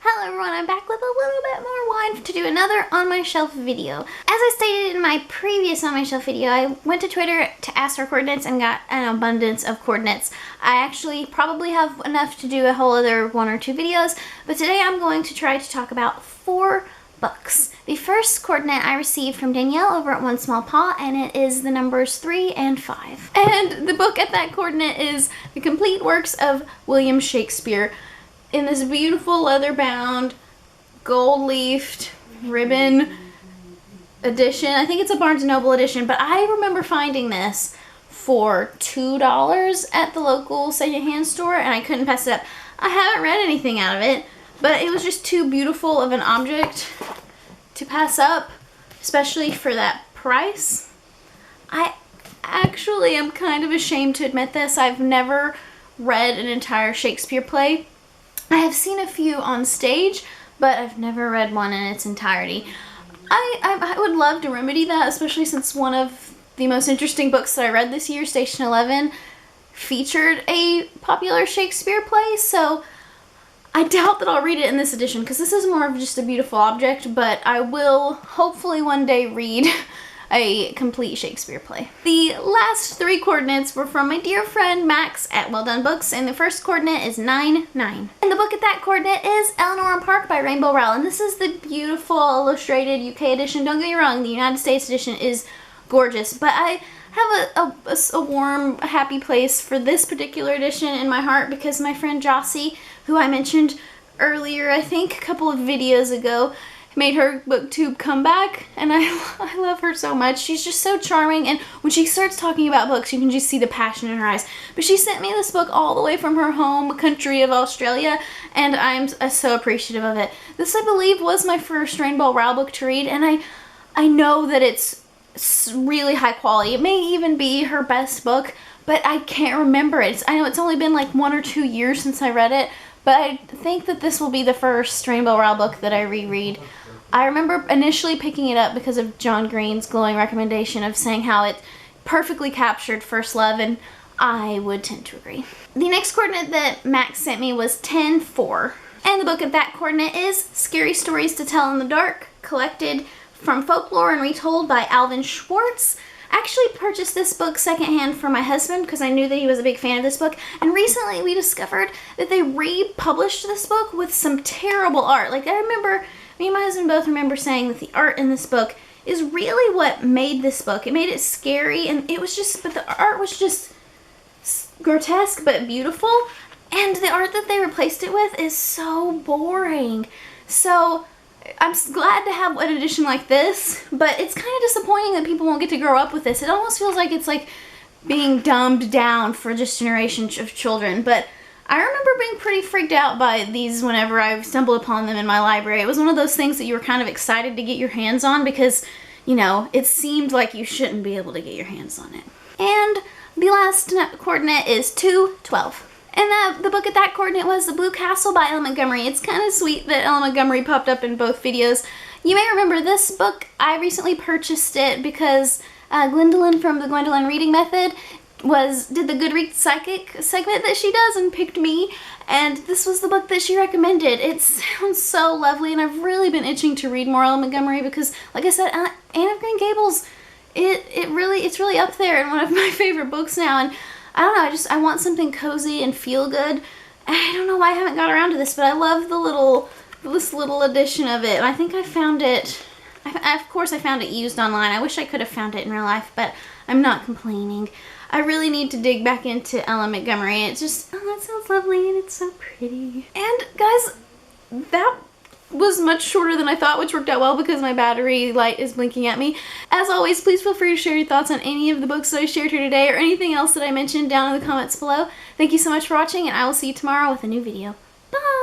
Hello everyone, I'm back with a little bit more wine to do another On My Shelf video. As I stated in my previous On My Shelf video, I went to Twitter to ask for coordinates and got an abundance of coordinates. I actually probably have enough to do a whole other 1 or 2 videos, but today I'm going to try to talk about 4 books. The first coordinate I received from Danielle over at One Small Paw, and it is the numbers 3 and 5. And the book at that coordinate is The Complete Works of William Shakespeare, in this beautiful leather-bound, gold-leafed ribbon edition. I think it's a Barnes & Noble edition, but I remember finding this for $2 at the local secondhand store, and I couldn't pass it up. I haven't read anything out of it, but it was just too beautiful of an object to pass up, especially for that price. I actually am kind of ashamed to admit this. I've never read an entire Shakespeare play. I have seen a few on stage, but I've never read one in its entirety. I would love to remedy that, especially since one of the most interesting books that I read this year, Station 11, featured a popular Shakespeare play, so I doubt that I'll read it in this edition, because this is more of just a beautiful object, but I will hopefully one day read a complete Shakespeare play. The last 3 coordinates were from my dear friend Max at Well Done Books, and the first coordinate is 9, 9. And the book at that coordinate is Eleanor on Park by Rainbow Rowell, and this is the beautiful illustrated UK edition. Don't get me wrong, the United States edition is gorgeous, but I have a warm, happy place for this particular edition in my heart because my friend Jossie, who I mentioned earlier, I think a couple of videos ago, made her booktube comeback, and I love her so much. She's just so charming, and when she starts talking about books, you can just see the passion in her eyes. But she sent me this book all the way from her home country of Australia, and I'm so appreciative of it. This, I believe, was my first Rainbow Rowell book to read, and I know that it's really high quality. It may even be her best book, but I can't remember it. I know it's only been like 1 or 2 years since I read it, but I think that this will be the first Rainbow Rowell book that I reread. I remember initially picking it up because of John Green's glowing recommendation of saying how it perfectly captured first love, and I would tend to agree. The next coordinate that Max sent me was 10, 4. And the book at that coordinate is Scary Stories to Tell in the Dark, collected from Folklore and Retold by Alvin Schwartz. I actually purchased this book secondhand for my husband because I knew that he was a big fan of this book, and recently we discovered that they republished this book with some terrible art. Like, I remember, me and my husband both remember saying that the art in this book is really what made this book. It made it scary, and it was just, but the art was just grotesque but beautiful, and the art that they replaced it with is so boring. So I'm glad to have an edition like this, but it's kind of disappointing that people won't get to grow up with this. It almost feels like it's like being dumbed down for this generation of children, but I remember being pretty freaked out by these whenever I stumbled upon them in my library. It was one of those things that you were kind of excited to get your hands on because, you know, it seemed like you shouldn't be able to get your hands on it. And the last coordinate is 2, 12. And the book at that coordinate was The Blue Castle by Ella Montgomery. It's kind of sweet that Ella Montgomery popped up in both videos. You may remember this book. I recently purchased it because Gwendolyn from the Gwendolyn Reading Method did the Goodreads Psychic segment that she does and picked me, and this was the book that she recommended. It sounds so lovely, and I've really been itching to read more Ella Montgomery because, like I said, Anne of Green Gables, it's really up there and one of my favorite books now, and I don't know, I want something cozy and feel good. I don't know why I haven't got around to this, but I love this little edition of it. I think I found it, of course I found it used online. I wish I could have found it in real life, but I'm not complaining. I really need to dig back into Ella Montgomery. It's just, oh, that sounds lovely and it's so pretty. And guys, that was much shorter than I thought, which worked out well because my battery light is blinking at me. As always, please feel free to share your thoughts on any of the books that I shared here today or anything else that I mentioned down in the comments below. Thank you so much for watching, and I will see you tomorrow with a new video. Bye!